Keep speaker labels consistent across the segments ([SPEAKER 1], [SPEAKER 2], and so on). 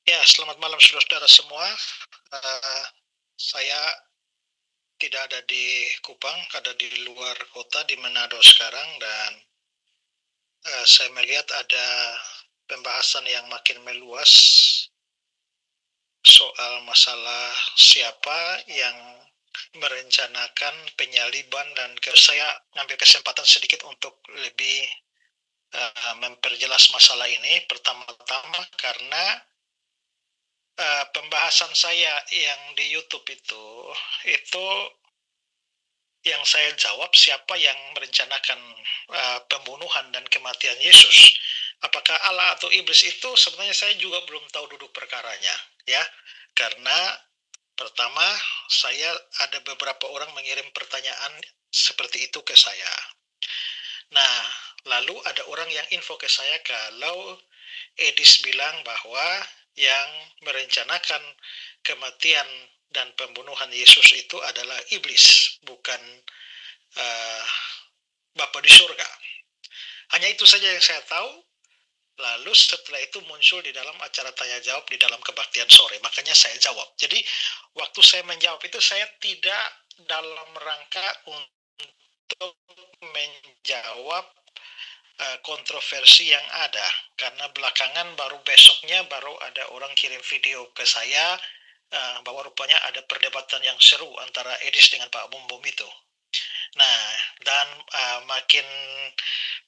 [SPEAKER 1] Ya, selamat malam saudara-saudara semua. Saya tidak ada di Kupang, ada di luar kota di Manado sekarang dan saya melihat ada pembahasan yang makin meluas soal masalah siapa yang merencanakan penyaliban dan saya ngambil kesempatan sedikit untuk lebih memperjelas masalah ini. Pertama-tama karena pembahasan saya yang di YouTube itu yang saya jawab siapa yang merencanakan pembunuhan dan kematian Yesus. Apakah Allah atau iblis itu sebenarnya saya juga belum tahu duduk perkaranya, ya. Karena pertama saya ada beberapa orang mengirim pertanyaan seperti itu ke saya. Nah, lalu ada orang yang info ke saya kalau Edis bilang bahwa yang merencanakan kematian dan pembunuhan Yesus itu adalah iblis, bukan uh, Bapa di surga. Hanya itu saja yang saya tahu. Lalu setelah itu muncul di dalam acara tanya jawab di dalam kebaktian sore. Makanya saya jawab. Jadi waktu saya menjawab itu saya tidak dalam rangka untuk menjawab kontroversi yang ada. Karena belakangan besoknya baru ada orang kirim video ke saya bahwa rupanya ada perdebatan yang seru antara Edis dengan Pak Bum Bum itu. Nah, dan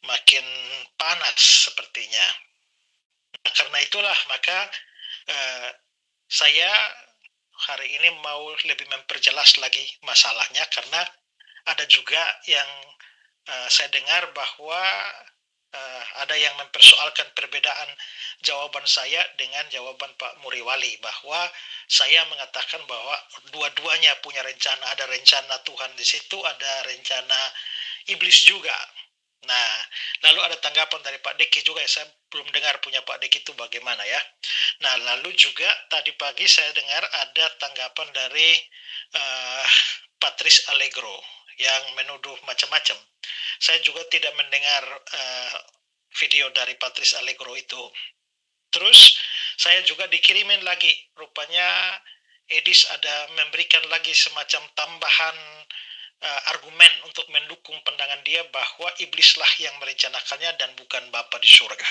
[SPEAKER 1] makin panas sepertinya. Nah, karena itulah maka saya hari ini mau lebih memperjelas lagi masalahnya karena ada juga yang saya dengar bahwa ada yang mempersoalkan perbedaan jawaban saya dengan jawaban Pak Muriwali bahwa saya mengatakan bahwa dua-duanya punya rencana, ada rencana Tuhan di situ, ada rencana iblis juga. Nah, lalu ada tanggapan dari Pak Deki juga, ya, saya belum dengar punya Pak Deki itu bagaimana ya. Nah, lalu juga tadi pagi saya dengar ada tanggapan dari Patrice Allegro yang menuduh macam-macam. Saya juga tidak mendengar video dari Patrice Allegro itu. Terus saya juga dikirimin lagi, rupanya Edis ada memberikan lagi semacam tambahan argumen untuk mendukung pandangan dia bahwa iblislah yang merencanakannya dan bukan Bapa di surga.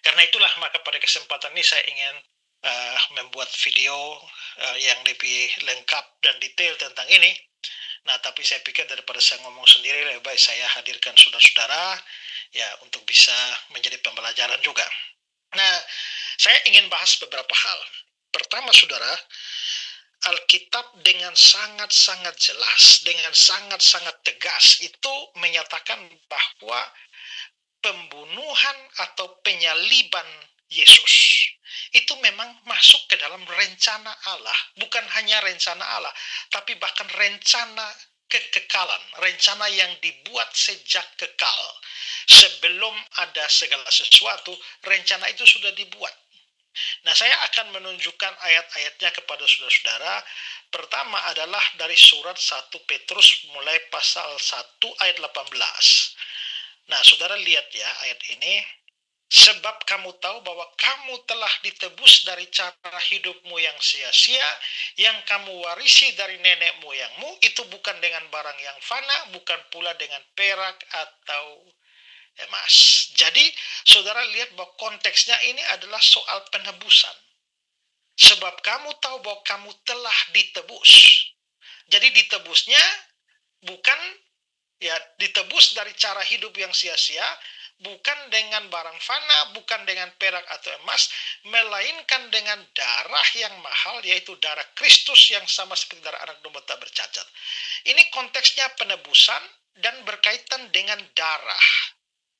[SPEAKER 1] Karena itulah maka pada kesempatan ini saya ingin membuat video yang lebih lengkap dan detail tentang ini. Nah, tapi saya pikir daripada saya ngomong sendiri, lebih baik saya hadirkan saudara-saudara ya untuk bisa menjadi pembelajaran juga. Nah, saya ingin bahas beberapa hal. Pertama, saudara, Alkitab dengan sangat-sangat jelas, dengan sangat-sangat tegas itu menyatakan bahwa pembunuhan atau penyaliban Yesus itu memang masuk ke dalam rencana Allah, bukan hanya rencana Allah, tapi bahkan rencana kekekalan, rencana yang dibuat sejak kekal. Sebelum ada segala sesuatu, rencana itu sudah dibuat. Nah, saya akan menunjukkan ayat-ayatnya kepada saudara-saudara. Pertama adalah dari surat 1 Petrus mulai pasal 1 ayat 18. Nah, saudara lihat ya ayat ini. Sebab kamu tahu bahwa kamu telah ditebus dari cara hidupmu yang sia-sia, yang kamu warisi dari nenek moyangmu, itu bukan dengan barang yang fana, bukan pula dengan perak atau emas. Jadi, saudara lihat bahwa konteksnya ini adalah soal penebusan. Sebab kamu tahu bahwa kamu telah ditebus. Jadi ditebusnya bukan ya ditebus dari cara hidup yang sia-sia, bukan dengan barang fana, bukan dengan perak atau emas, melainkan dengan darah yang mahal, yaitu darah Kristus yang sama seperti darah anak domba tak bercacat. Ini konteksnya penebusan dan berkaitan dengan darah.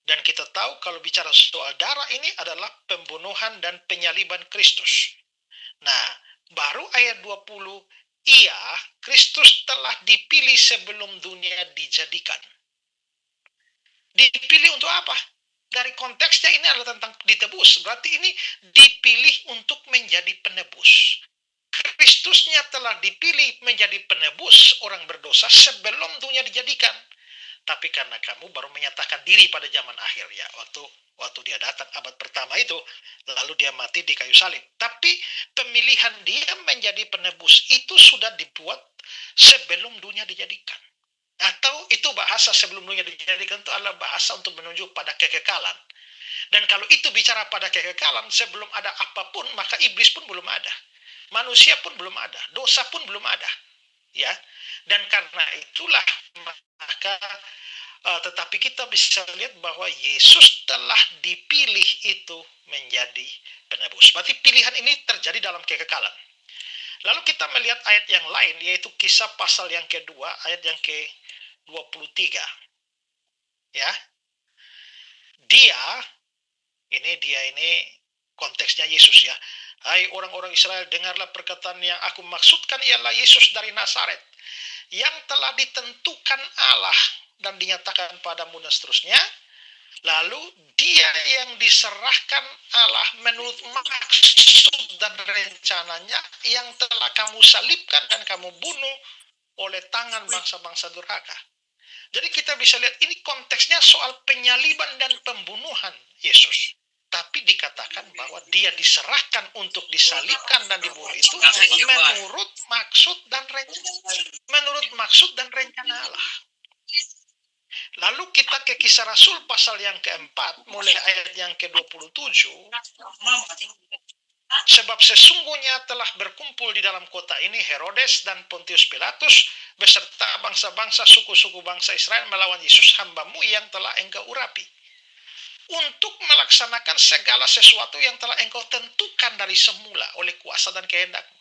[SPEAKER 1] Dan kita tahu kalau bicara soal darah ini adalah pembunuhan dan penyaliban Kristus. Nah, baru ayat 20, ia, Kristus telah dipilih sebelum dunia dijadikan. Dipilih untuk apa? Dari konteksnya ini adalah tentang ditebus. Berarti ini dipilih untuk menjadi penebus. Kristusnya telah dipilih menjadi penebus orang berdosa sebelum dunia dijadikan. tapi karena kamu baru menyatakan diri pada zaman akhir ya, waktu dia datang abad pertama itu, lalu dia mati di kayu salib. Tapi pemilihan dia menjadi penebus itu sudah dibuat sebelum dunia dijadikan. Atau itu bahasa sebelum dunia dijadikan itu adalah bahasa untuk menunjuk pada kekekalan. Dan kalau itu bicara pada kekekalan, sebelum ada apapun, maka iblis pun belum ada. Manusia pun belum ada, dosa pun belum ada. Ya. Dan karena itulah maka tetapi kita bisa lihat bahwa Yesus telah dipilih itu menjadi penebus. Berarti pilihan ini terjadi dalam kekekalan. Lalu kita melihat ayat yang lain, yaitu Kisah pasal yang kedua, ayat yang ke-23. Ya. Dia ini konteksnya Yesus ya. Hai orang-orang Israel, dengarlah perkataan yang aku maksudkan, ialah Yesus dari Nazaret, yang telah ditentukan Allah dan dinyatakan padamu dan seterusnya. Lalu dia yang diserahkan Allah menurut maksud dan rencananya, yang telah kamu salibkan dan kamu bunuh oleh tangan bangsa-bangsa durhaka. Jadi kita bisa lihat ini konteksnya soal penyaliban dan pembunuhan Yesus. Tapi dikatakan bahwa dia diserahkan untuk disalibkan dan dibunuh itu menurut maksud dan rencana Allah. Lalu kita ke Kisah Rasul pasal yang keempat, mulai ayat yang ke-27. Sebab sesungguhnya telah berkumpul di dalam kota ini Herodes dan Pontius Pilatus beserta bangsa-bangsa, suku-suku bangsa Israel melawan Yesus hamba-Mu yang telah engkau urapi, untuk melaksanakan segala sesuatu yang telah engkau tentukan dari semula oleh kuasa dan kehendak-Mu.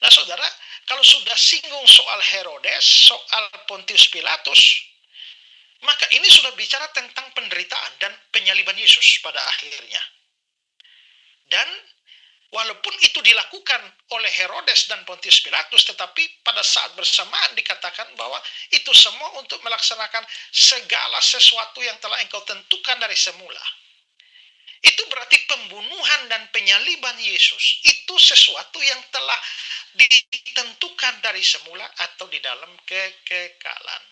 [SPEAKER 1] Nah saudara, kalau sudah singgung soal Herodes, soal Pontius Pilatus, maka ini sudah bicara tentang penderitaan dan penyaliban Yesus pada akhirnya. Dan walaupun itu dilakukan oleh Herodes dan Pontius Pilatus, tetapi pada saat bersamaan dikatakan bahwa itu semua untuk melaksanakan segala sesuatu yang telah engkau tentukan dari semula. Itu berarti pembunuhan dan penyaliban Yesus itu sesuatu yang telah ditentukan dari semula atau di dalam kekekalan.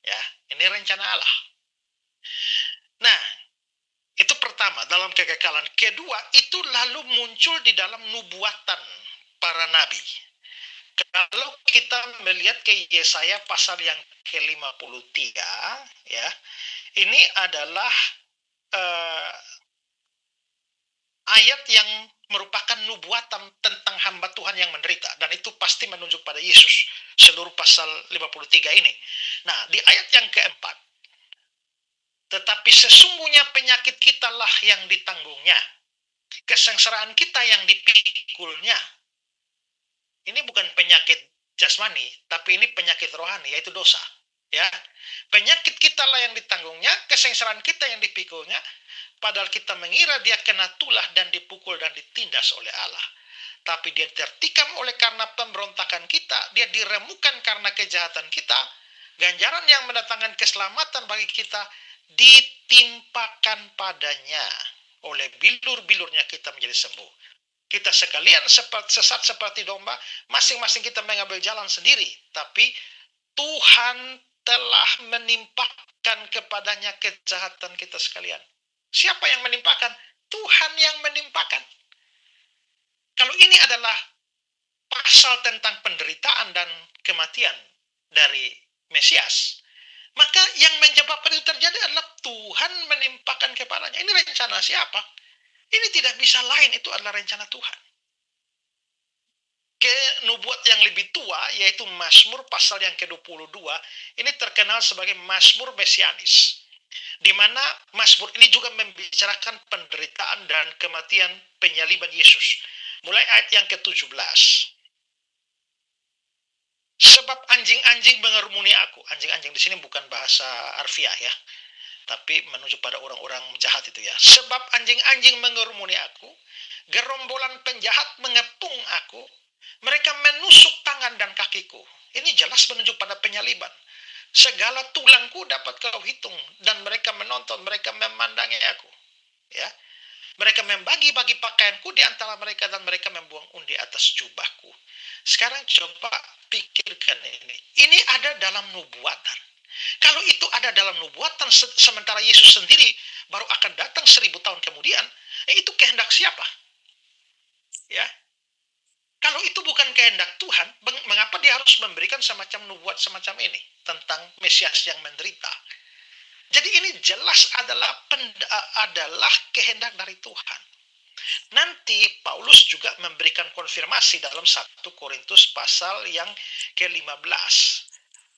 [SPEAKER 1] Ya, ini rencana Allah. Nah, itu pertama, dalam kekekalan. Kedua, itu lalu muncul di dalam nubuatan para nabi. Kalau kita melihat ke Yesaya pasal yang ke-53, ya, ini adalah ayat yang merupakan nubuatan tentang hamba Tuhan yang menderita, dan itu pasti menunjuk pada Yesus, seluruh pasal 53 ini. Nah, di ayat yang keempat, tetapi sesungguhnya penyakit kitalah yang ditanggungnya, kesengsaraan kita yang dipikulnya. Ini bukan penyakit jasmani, tapi ini penyakit rohani, yaitu dosa. Ya, penyakit kitalah yang ditanggungnya, kesengsaraan kita yang dipikulnya, padahal kita mengira dia kena tulah dan dipukul dan ditindas oleh Allah. Tapi dia tertikam oleh karena pemberontakan kita, dia diremukan karena kejahatan kita, ganjaran yang mendatangkan keselamatan bagi kita ditimpakan padanya. Oleh bilur-bilurnya kita menjadi sembuh. Kita sekalian sesat seperti domba, masing-masing kita mengambil jalan sendiri, tapi Tuhan telah menimpakan kepadanya kejahatan kita sekalian. Siapa yang menimpakan? Tuhan yang menimpakan. Kalau ini adalah pasal tentang penderitaan dan kematian dari Mesias, maka yang menyebabkan itu terjadi adalah Tuhan menimpakan kepadanya. Ini rencana siapa? Ini tidak bisa lain, itu adalah rencana Tuhan. Ke nubuat yang lebih tua, yaitu Mazmur pasal yang ke-22, ini terkenal sebagai Mazmur Mesianis, di mana Mazmur ini juga membicarakan penderitaan dan kematian penyaliban Yesus. Mulai ayat yang ke-17. Sebab anjing-anjing mengerumuni aku. Anjing-anjing di sini bukan bahasa harfiah ya, tapi menuju pada orang-orang jahat itu ya. Sebab anjing-anjing mengerumuni aku, gerombolan penjahat mengepung aku, mereka menusuk tangan dan kakiku. Ini jelas menunjuk pada penyaliban. Segala tulangku dapat kau hitung, dan mereka menonton, mereka memandangi aku. Ya, mereka membagi-bagi pakaianku di antara mereka, dan mereka membuang undi atas jubahku. Sekarang coba pikirkan ini. Ini ada dalam nubuatan. Kalau itu ada dalam nubuatan sementara Yesus sendiri baru akan datang 1000 tahun kemudian, itu kehendak siapa? Ya. Kalau itu bukan kehendak Tuhan, mengapa dia harus memberikan semacam nubuat semacam ini tentang Mesias yang menderita? Jadi ini jelas adalah kehendak dari Tuhan. Nanti Paulus juga memberikan konfirmasi dalam 1 Korintus pasal yang ke-15.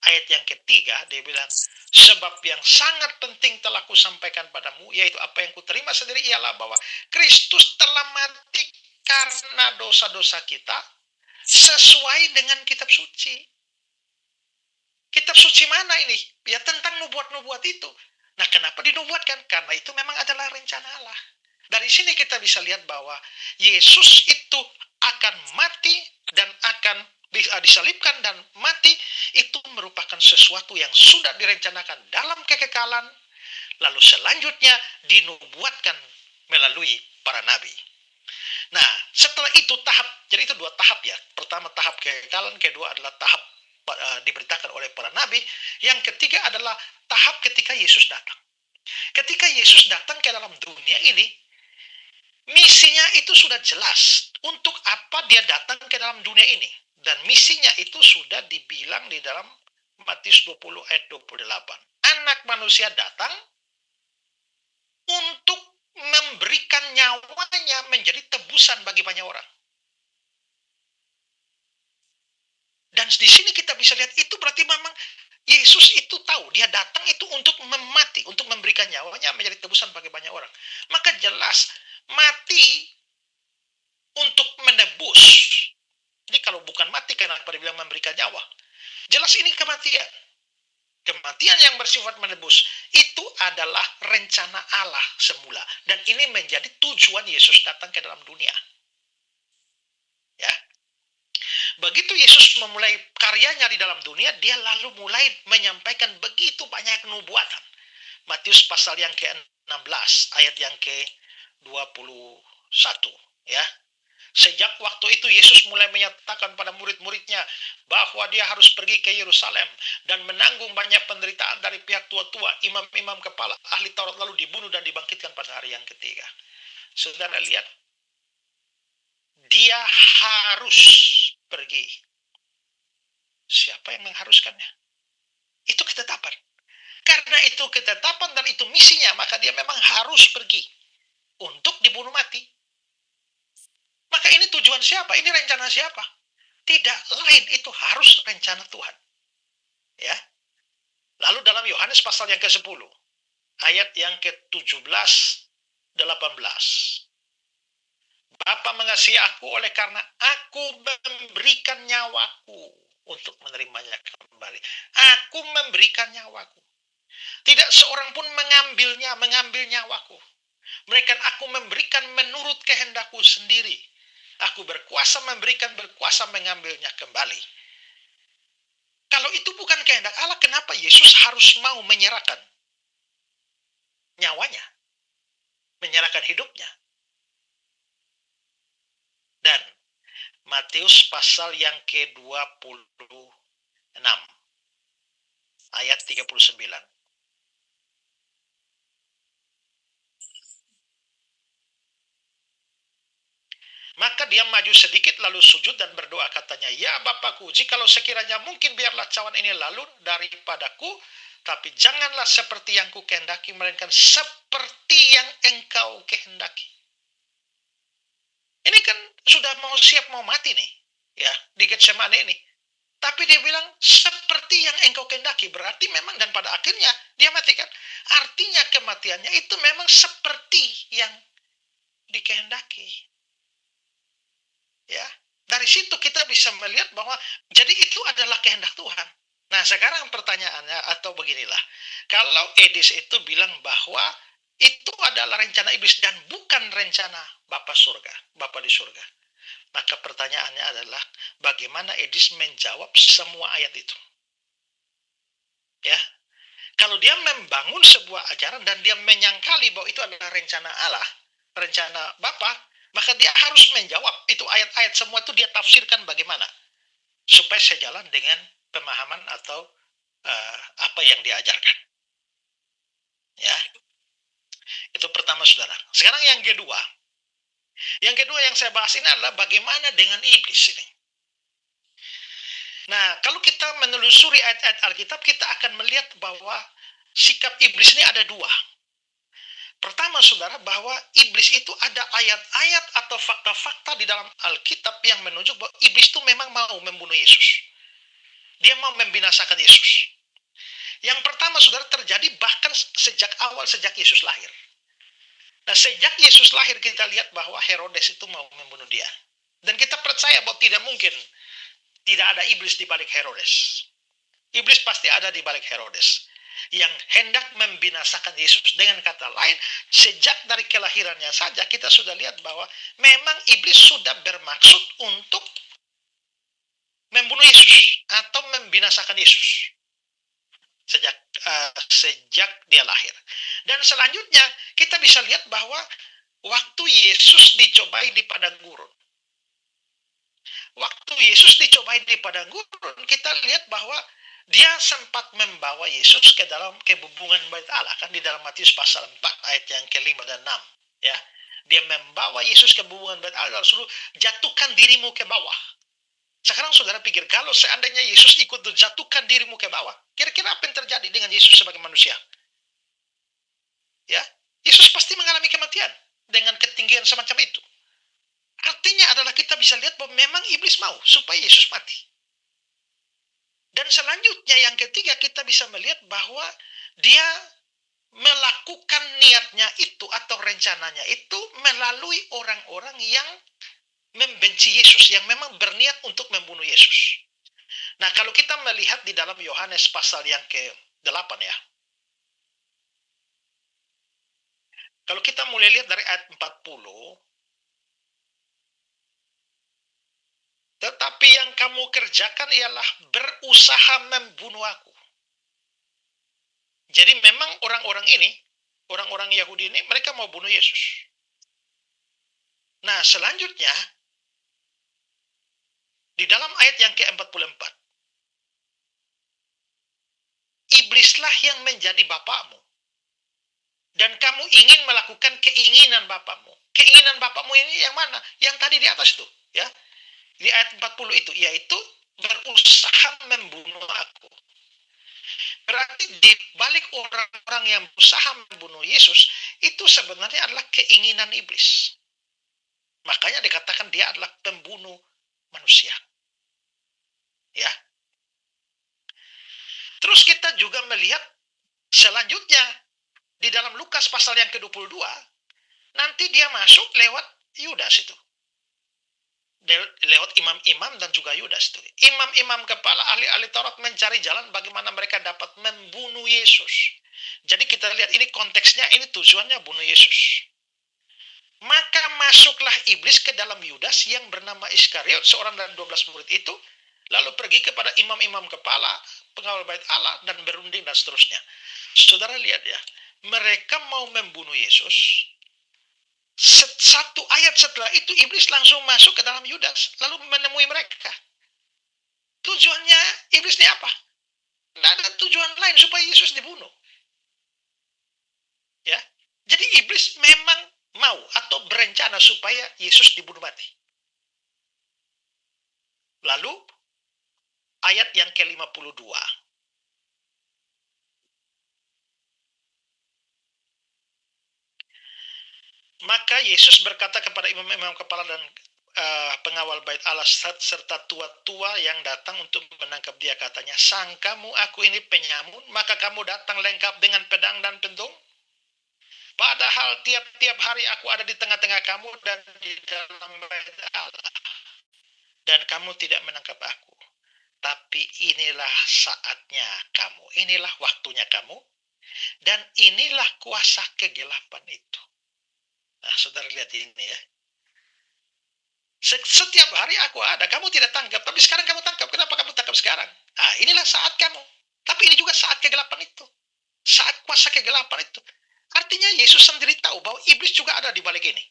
[SPEAKER 1] Ayat yang ketiga, dia bilang, sebab yang sangat penting telah kusampaikan padamu, yaitu apa yang kuterima sendiri ialah bahwa Kristus telah mati karena dosa-dosa kita sesuai dengan kitab suci. Kitab suci mana ini? Ya tentang nubuat-nubuat itu. Nah, kenapa dinubuatkan? Karena itu memang adalah rencana Allah. Dari sini kita bisa lihat bahwa Yesus itu akan mati dan akan disalibkan dan mati, itu merupakan sesuatu yang sudah direncanakan dalam kekekalan, lalu selanjutnya dinubuatkan melalui para nabi. Nah, setelah itu jadi itu 2 tahap ya. Pertama tahap kekekalan, kedua adalah tahap diberitakan oleh para nabi. Yang ketiga adalah tahap ketika Yesus datang. Ketika Yesus datang ke dalam dunia ini, misinya itu sudah jelas. Untuk apa dia datang ke dalam dunia ini? Dan misinya itu sudah dibilang di dalam Matius 20 ayat 28. Anak manusia datang untuk memberikan nyawanya menjadi tebusan bagi banyak orang. Dan di sini kita bisa lihat itu berarti memang Yesus itu tahu dia datang itu untuk mati, untuk memberikan nyawanya menjadi tebusan bagi banyak orang. Maka jelas mati untuk menebus. Jadi kalau bukan mati, kenapa dibilang memberikan nyawa? Jelas ini kematian. Kematian yang bersifat menebus itu adalah rencana Allah semula. Dan ini menjadi tujuan Yesus datang ke dalam dunia. Ya. Begitu Yesus memulai karyanya di dalam dunia, dia lalu mulai menyampaikan begitu banyak nubuatan. Matius pasal yang ke-16, ayat yang ke-21. Ya. Sejak waktu itu Yesus mulai menyatakan pada murid-muridnya bahwa dia harus pergi ke Yerusalem dan menanggung banyak penderitaan dari pihak tua-tua, imam-imam kepala, ahli Taurat, lalu dibunuh dan dibangkitkan pada hari yang ketiga. Saudara lihat, dia harus pergi. Siapa yang mengharuskannya? Itu ketetapan. Karena itu ketetapan dan itu misinya, maka dia memang harus pergi untuk dibunuh mati. Maka ini tujuan siapa? Ini rencana siapa? Tidak lain, itu harus rencana Tuhan. Ya. Lalu dalam Yohanes pasal yang ke-10, ayat yang ke-17, 18. Bapa mengasihi aku oleh karena aku memberikan nyawaku untuk menerimanya kembali. Aku memberikan nyawaku. Tidak seorang pun mengambil nyawaku. Melainkan aku memberikan menurut kehendakku sendiri. Aku berkuasa memberikan, berkuasa mengambilnya kembali. Kalau itu bukan kehendak Allah, kenapa Yesus harus mau menyerahkan nyawanya? Menyerahkan hidupnya? Dan Matius pasal yang ke-26, ayat 39. Maka dia maju sedikit lalu sujud dan berdoa, katanya, ya Bapakku, jikalau sekiranya mungkin biarlah cawan ini lalu daripadaku, tapi janganlah seperti yang ku kehendaki, melainkan seperti yang engkau kehendaki. Ini kan sudah siap mau mati nih, ya, di Getsemane ini. Tapi dia bilang seperti yang engkau kehendaki, berarti memang dan pada akhirnya dia mati kan. Artinya kematiannya itu memang seperti yang dikehendaki. Ya, dari situ kita bisa melihat bahwa jadi itu adalah kehendak Tuhan. Nah, sekarang pertanyaannya atau beginilah. Kalau Edis itu bilang bahwa itu adalah rencana iblis dan bukan rencana Bapa surga, Bapa di surga. Maka pertanyaannya adalah bagaimana Edis menjawab semua ayat itu? Ya. Kalau dia membangun sebuah ajaran dan dia menyangkali bahwa itu adalah rencana Allah, rencana Bapa, maka dia harus menjawab itu ayat-ayat semua itu dia tafsirkan bagaimana supaya sejalan dengan pemahaman atau apa yang diajarkan. Ya, itu pertama saudara. Sekarang yang kedua yang saya bahas ini adalah bagaimana dengan iblis ini. Nah, kalau kita menelusuri ayat-ayat Alkitab, kita akan melihat bahwa sikap iblis ini ada dua. Pertama, saudara, bahwa iblis itu ada ayat-ayat atau fakta-fakta di dalam Alkitab yang menunjuk bahwa iblis itu memang mau membunuh Yesus. Dia mau membinasakan Yesus. Yang pertama, saudara, terjadi bahkan sejak awal, sejak Yesus lahir. Nah, sejak Yesus lahir kita lihat bahwa Herodes itu mau membunuh dia. Dan kita percaya bahwa tidak mungkin tidak ada iblis di balik Herodes. Iblis pasti ada di balik Herodes yang hendak membinasakan Yesus. Dengan kata lain, sejak dari kelahirannya saja kita sudah lihat bahwa memang iblis sudah bermaksud untuk membunuh Yesus atau membinasakan Yesus sejak dia lahir. Dan selanjutnya kita bisa lihat bahwa waktu Yesus dicobai di padang gurun. Waktu Yesus dicobai di padang gurun, kita lihat bahwa dia sempat membawa Yesus ke dalam kebubungan Bait Allah, kan di dalam Matius pasal 4 ayat yang ke-5 dan 6, ya. Dia membawa Yesus ke kebubungan Bait Allah, suruh jatuhkan dirimu ke bawah. Sekarang saudara pikir, kalau seandainya Yesus ikut jatuhkan dirimu ke bawah, kira-kira apa yang terjadi dengan Yesus sebagai manusia? Ya, Yesus pasti mengalami kematian dengan ketinggian semacam itu. Artinya adalah kita bisa lihat bahwa memang iblis mau supaya Yesus mati. Dan selanjutnya yang ketiga kita bisa melihat bahwa dia melakukan niatnya itu atau rencananya itu melalui orang-orang yang membenci Yesus, yang memang berniat untuk membunuh Yesus. Nah, kalau kita melihat di dalam Yohanes pasal yang ke-8 ya. Kalau kita mulai lihat dari ayat 40, tetapi yang kamu kerjakan ialah berusaha membunuh aku. Jadi memang orang-orang ini, orang-orang Yahudi ini, mereka mau bunuh Yesus. Nah, selanjutnya, di dalam ayat yang ke-44, iblislah yang menjadi bapakmu, dan kamu ingin melakukan keinginan bapakmu. Keinginan bapakmu ini yang mana? Yang tadi di atas itu, ya. Di ayat 40 itu, yaitu berusaha membunuh aku. Berarti di balik orang-orang yang berusaha membunuh Yesus, itu sebenarnya adalah keinginan iblis. Makanya dikatakan dia adalah pembunuh manusia. Ya. Terus kita juga melihat selanjutnya di dalam Lukas pasal yang ke-22, nanti dia masuk lewat Yudas itu. Lewat imam-imam dan juga Yudas itu. Imam-imam kepala ahli-ahli Taurat mencari jalan bagaimana mereka dapat membunuh Yesus. Jadi kita lihat ini konteksnya, ini tujuannya bunuh Yesus. Maka masuklah iblis ke dalam Yudas yang bernama Iskariot, seorang dari 12 murid itu, lalu pergi kepada imam-imam kepala, pengawal Bait Allah, dan berunding dan seterusnya. Saudara lihat ya, mereka mau membunuh Yesus. Satu ayat setelah itu iblis langsung masuk ke dalam Yudas lalu menemui mereka. Tujuannya iblis ini apa? Tidak ada tujuan lain supaya Yesus dibunuh. Ya, jadi iblis memang mau atau berencana supaya Yesus dibunuh mati. Lalu ayat yang ke-52. Maka Yesus berkata kepada imam-imam kepala dan pengawal Bait Allah serta tua-tua yang datang untuk menangkap dia, katanya, sangkamu aku ini penyamun, maka kamu datang lengkap dengan pedang dan pentung? Padahal tiap-tiap hari aku ada di tengah-tengah kamu dan di dalam Bait Allah, dan kamu tidak menangkap aku. Tapi inilah saatnya kamu, inilah waktunya kamu, dan inilah kuasa kegelapan itu. Nah, saudara lihat ini ya. Setiap hari aku ada, kamu tidak tangkap, tapi sekarang kamu tangkap. Kenapa kamu tangkap sekarang? Ah, inilah saat kamu. Tapi ini juga saat kegelapan itu. Saat kuasa kegelapan itu. Artinya Yesus sendiri tahu bahwa iblis juga ada di balik ini.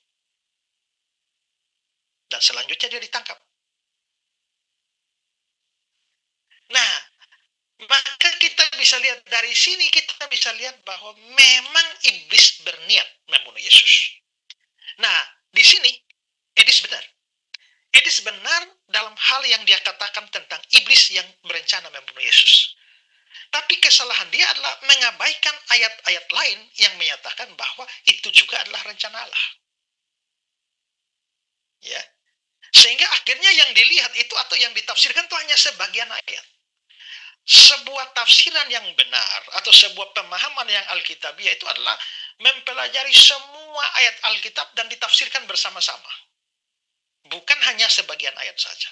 [SPEAKER 1] Dan selanjutnya dia ditangkap. Nah, maka kita bisa lihat dari sini, kita bisa lihat bahwa memang iblis berniat membunuh Yesus. Nah, di sini Edis benar. Edis benar dalam hal yang dia katakan tentang iblis yang berencana membunuh Yesus. Tapi kesalahan dia adalah mengabaikan ayat-ayat lain yang menyatakan bahwa itu juga adalah rencana Allah. Ya. Sehingga akhirnya yang dilihat itu atau yang ditafsirkan itu hanya sebagian ayat. Sebuah tafsiran yang benar atau sebuah pemahaman yang Alkitabiah itu adalah mempelajari semua ayat Alkitab dan ditafsirkan bersama-sama. Bukan hanya sebagian ayat saja.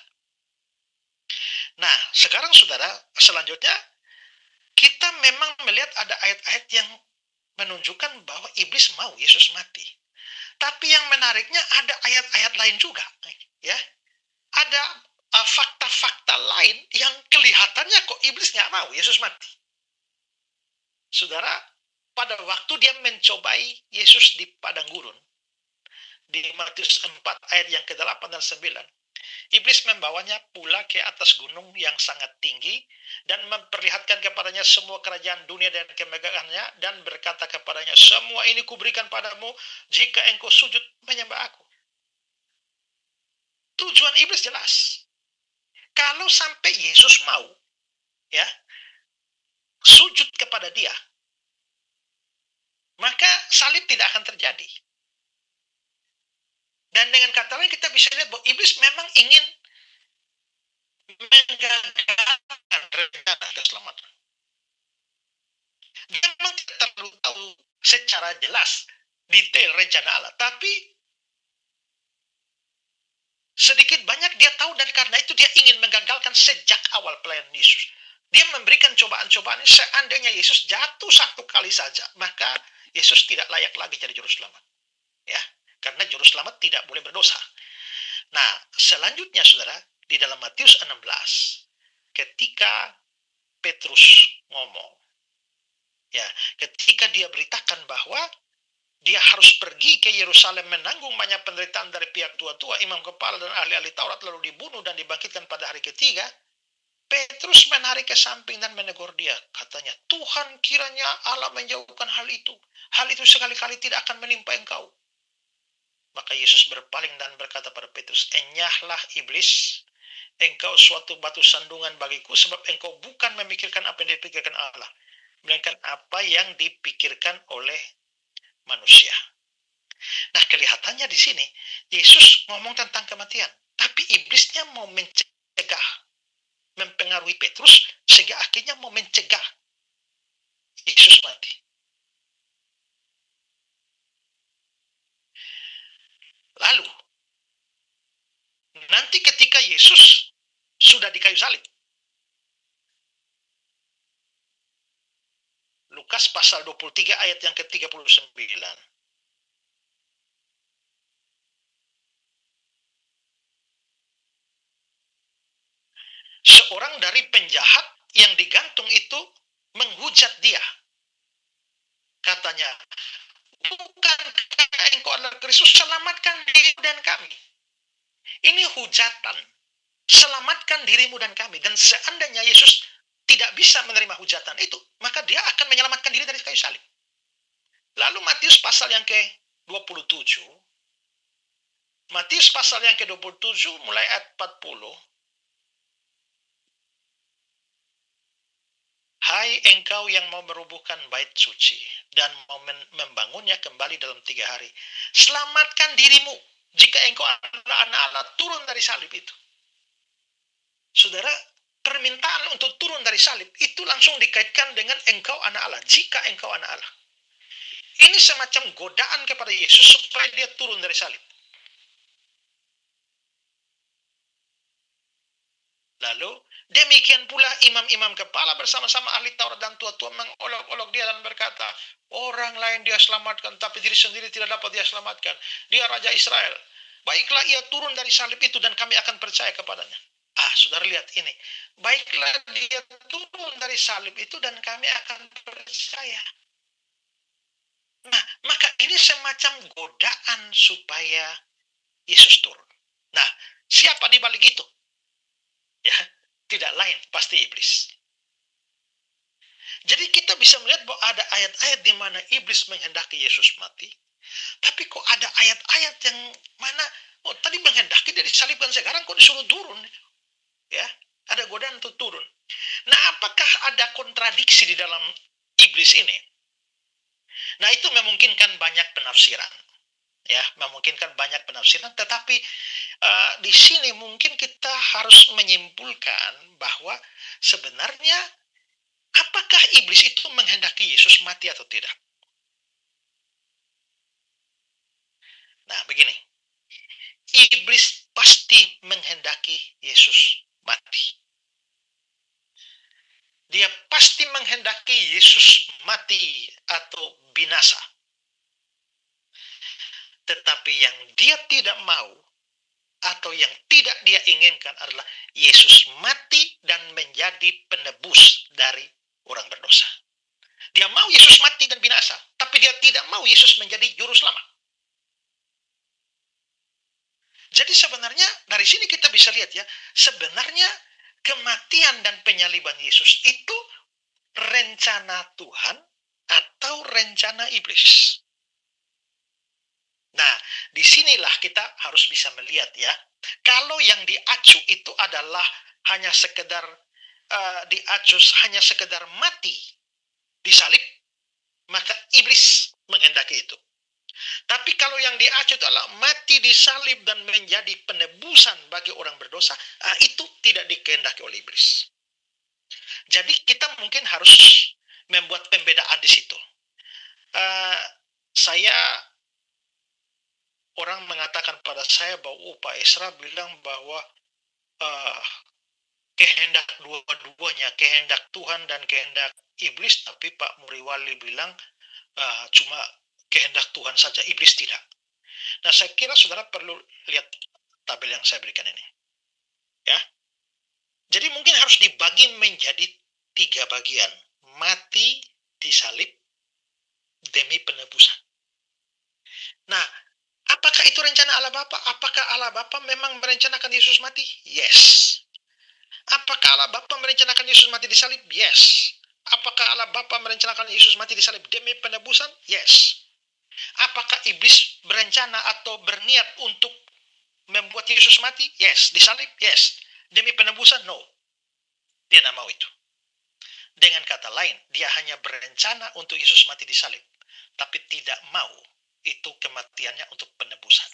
[SPEAKER 1] Nah, sekarang saudara, selanjutnya kita memang melihat ada ayat-ayat yang menunjukkan bahwa iblis mau Yesus mati. Tapi yang menariknya ada ayat-ayat lain juga, ya. Ada fakta-fakta lain yang kelihatannya kok iblis nggak mau Yesus mati. Saudara, pada waktu dia mencobai Yesus di padang gurun, di Matius 4 ayat yang ke-8 dan 9, iblis membawanya pula ke atas gunung yang sangat tinggi dan memperlihatkan kepadanya semua kerajaan dunia dan kemegahannya dan berkata kepadanya, semua ini kuberikan padamu jika engkau sujud menyembah aku. Tujuan iblis jelas. Kalau sampai Yesus mau, ya, sujud kepada dia, maka salib tidak akan terjadi. Dan dengan kata lain kita bisa lihat bahwa iblis memang ingin menggagalkan rencana keselamatan. Dia memang tidak terlalu tahu secara jelas detail rencana Allah, tapi sedikit banyak dia tahu dan karena itu dia ingin menggagalkan sejak awal pelayanan Yesus. Dia memberikan cobaan-cobaan seandainya Yesus jatuh satu kali saja, maka Yesus tidak layak lagi jadi juru selamat. Ya, karena juru selamat tidak boleh berdosa. Nah, selanjutnya saudara, di dalam Matius 16, ketika Petrus ngomong, ya, ketika dia beritakan bahwa dia harus pergi ke Yerusalem menanggung banyak penderitaan dari pihak tua-tua, imam kepala dan ahli-ahli Taurat, lalu dibunuh dan dibangkitkan pada hari ketiga, Petrus menarik ke samping dan menegur dia. Katanya, Tuhan, kiranya Allah menjauhkan hal itu. Hal itu sekali-kali tidak akan menimpa engkau. Maka Yesus berpaling dan berkata pada Petrus, enyahlah iblis, engkau suatu batu sandungan bagiku, sebab engkau bukan memikirkan apa yang dipikirkan Allah, melainkan apa yang dipikirkan oleh manusia. Nah, kelihatannya di sini Yesus ngomong tentang kematian, tapi iblisnya mau mencegah, mempengaruhi Petrus sehingga akhirnya mau mencegah Yesus mati. Lalu nanti ketika Yesus sudah di kayu salib, Lukas pasal 23 ayat yang ke-39. Seorang dari penjahat yang digantung itu menghujat dia. Katanya, bukankah engkau adalah Kristus, selamatkan dirimu dan kami. Ini hujatan, selamatkan dirimu dan kami. Dan seandainya Yesus tidak bisa menerima hujatan itu, maka dia akan menyelamatkan diri dari kayu salib. Lalu Matius pasal yang ke-27, Matius pasal yang ke-27 mulai ayat 40. Hai engkau yang mau merubuhkan bait suci dan mau membangunnya kembali dalam 3 hari. Selamatkan dirimu jika engkau adalah anak Allah, turun dari salib itu. Saudara, permintaan untuk turun dari salib itu langsung dikaitkan dengan engkau anak Allah, jika engkau anak Allah. Ini semacam godaan kepada Yesus supaya dia turun dari salib. Lalu demikian pula imam-imam kepala bersama-sama ahli Taurat dan tua-tua mengolok-olok dia dan berkata, orang lain dia selamatkan, tapi diri sendiri tidak dapat dia selamatkan. Dia Raja Israel. Baiklah ia turun dari salib itu dan kami akan percaya kepadanya. Saudara lihat ini. Baiklah dia turun dari salib itu dan kami akan percaya. Nah, maka ini semacam godaan supaya Yesus turun. Nah, siapa di balik itu? Ya, tidak lain pasti iblis. Jadi kita bisa melihat bahwa ada ayat-ayat di mana iblis menghendaki Yesus mati, tapi kok ada ayat-ayat yang mana, oh tadi menghendaki dia disalibkan, sekarang kok disuruh turun, ya, ada godaan untuk turun. Nah, apakah ada kontradiksi di dalam iblis ini? Nah, itu memungkinkan banyak penafsiran, ya, memungkinkan banyak penafsiran, tetapi di sini mungkin kita harus menyimpulkan bahwa sebenarnya apakah iblis itu menghendaki Yesus mati atau tidak? Nah, begini, iblis pasti menghendaki Yesus mati. Dia pasti menghendaki Yesus mati atau binasa. Tetapi yang dia tidak mau atau yang tidak dia inginkan adalah Yesus mati dan menjadi penebus dari orang berdosa. Dia mau Yesus mati dan binasa, tapi dia tidak mau Yesus menjadi juru selamat. Jadi sebenarnya dari sini kita bisa lihat ya, sebenarnya kematian dan penyaliban Yesus itu rencana Tuhan atau rencana iblis. Nah, disinilah kita harus bisa melihat ya, kalau yang diacu itu adalah hanya sekedar diacu hanya sekedar mati disalib, maka iblis menghendaki itu. Tapi kalau yang diacu itu adalah mati disalib dan menjadi penebusan bagi orang berdosa, itu tidak dikehendaki oleh iblis. Jadi kita mungkin harus membuat pembedaan di situ. Orang mengatakan pada saya bahwa Pak Esra bilang bahwa kehendak dua-duanya, kehendak Tuhan dan kehendak iblis, tapi Pak Muriwali bilang cuma kehendak Tuhan saja, iblis tidak. Nah, saya kira saudara perlu lihat tabel yang saya berikan ini. Ya. Jadi mungkin harus dibagi menjadi 3 bagian. Mati disalib demi penebusan. Nah, apakah itu rencana Allah Bapa? Apakah Allah Bapa memang merencanakan Yesus mati? Yes. Apakah Allah Bapa merencanakan Yesus mati disalib? Yes. Apakah Allah Bapa merencanakan Yesus mati disalib demi penebusan? Yes. Apakah iblis berencana atau berniat untuk membuat Yesus mati? Yes. Disalib? Yes. Demi penebusan? No. Dia tidak mau itu. Dengan kata lain, dia hanya berencana untuk Yesus mati disalib, tapi tidak mau itu kematiannya untuk penebusan.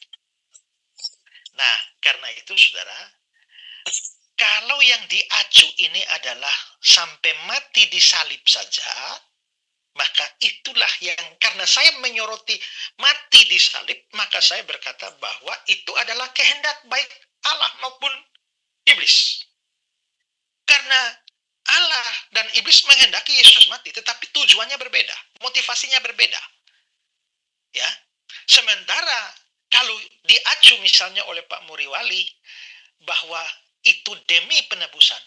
[SPEAKER 1] Nah, karena itu saudara, kalau yang diacu ini adalah sampai mati disalib saja, maka itulah yang, karena saya menyoroti mati disalib, maka saya berkata bahwa itu adalah kehendak baik Allah maupun iblis. Karena Allah dan iblis menghendaki Yesus mati, tetapi tujuannya berbeda, motivasinya berbeda. Ya, sementara kalau diacu misalnya oleh Pak Muriwali bahwa itu demi penebusan,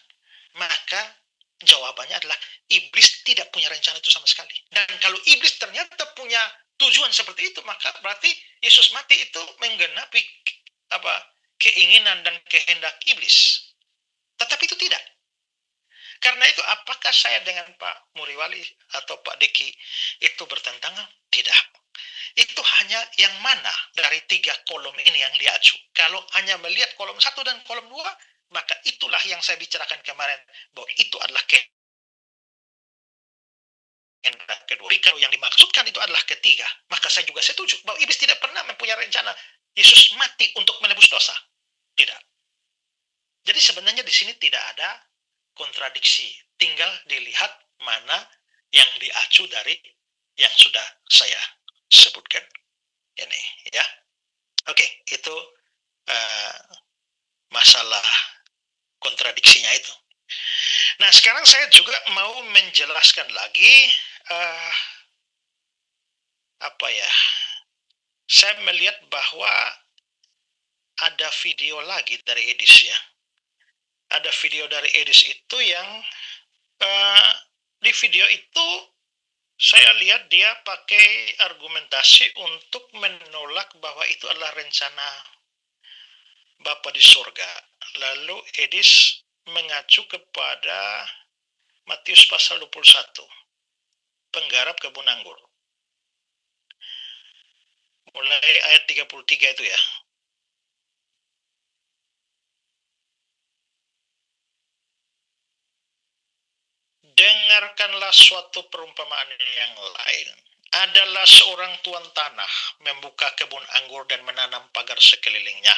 [SPEAKER 1] maka jawabannya adalah iblis tidak punya rencana itu sama sekali. Dan kalau iblis ternyata punya tujuan seperti itu, maka berarti Yesus mati itu menggenapi keinginan dan kehendak iblis. Tetapi itu tidak. Karena itu apakah saya dengan Pak Muriwali atau Pak Deki itu bertentangan? Tidak. Itu hanya yang mana dari 3 kolom ini yang diacu. Kalau hanya melihat kolom 1 dan kolom 2, maka itulah yang saya bicarakan kemarin, bahwa itu adalah kehendak kedua. Tapi kalau yang dimaksudkan itu adalah ketiga, maka saya juga setuju bahwa iblis tidak pernah mempunyai rencana Yesus mati untuk menebus dosa. Tidak. Jadi sebenarnya di sini tidak ada kontradiksi. Tinggal dilihat mana yang diacu dari yang sudah saya sebutkan ini, ya. Oke, itu masalah kontradiksinya itu. Nah, sekarang saya juga mau menjelaskan lagi saya melihat bahwa ada video lagi dari Edis ya. Ada video dari Edis itu yang di video itu saya lihat dia pakai argumentasi untuk menolak bahwa itu adalah rencana Bapa di surga. Lalu Edis mengacu kepada Matius pasal 21. penggarap kebun anggur. Mulai ayat 33 itu ya. Dengarkanlah suatu perumpamaan yang lain. Adalah seorang tuan tanah membuka kebun anggur dan menanam pagar sekelilingnya.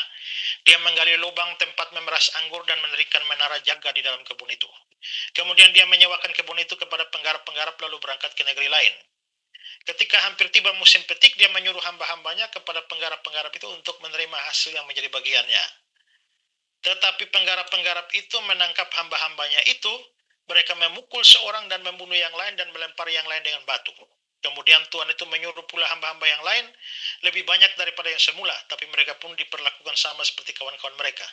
[SPEAKER 1] Dia menggali lubang tempat memeras anggur dan mendirikan menara jaga di dalam kebun itu. Kemudian dia menyewakan kebun itu kepada penggarap-penggarap lalu berangkat ke negeri lain. Ketika hampir tiba musim petik, dia menyuruh hamba-hambanya kepada penggarap-penggarap itu untuk menerima hasil yang menjadi bagiannya. Tetapi penggarap-penggarap itu menangkap hamba-hambanya itu, mereka memukul seorang dan membunuh yang lain dan melempar yang lain dengan batu. Kemudian Tuhan itu menyuruh pula hamba-hamba yang lain lebih banyak daripada yang semula, tapi mereka pun diperlakukan sama seperti kawan-kawan mereka.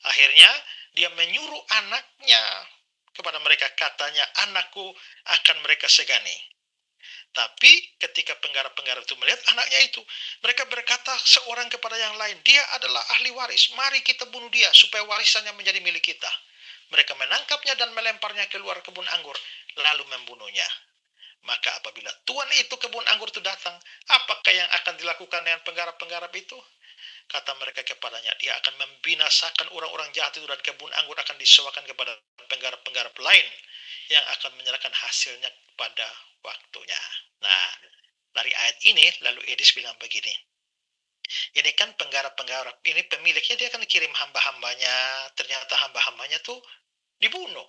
[SPEAKER 1] Akhirnya dia menyuruh anaknya kepada mereka, katanya, anakku akan mereka segani. Tapi ketika penggarap-penggarap itu melihat anaknya itu, mereka berkata seorang kepada yang lain, dia adalah ahli waris, mari kita bunuh dia supaya warisannya menjadi milik kita. Mereka menangkapnya dan melemparnya keluar kebun anggur, lalu membunuhnya. Maka apabila tuan itu kebun anggur itu datang, apakah yang akan dilakukan dengan penggarap-penggarap itu? Kata mereka kepadanya, dia akan membinasakan orang-orang jahat itu dan kebun anggur akan disewakan kepada penggarap-penggarap lain yang akan menyerahkan hasilnya pada waktunya. Nah, dari ayat ini lalu Edis bilang begini, ini kan penggarap-penggarap, ini pemiliknya dia akan kirim hamba-hambanya, ternyata hamba-hambanya tuh dibunuh,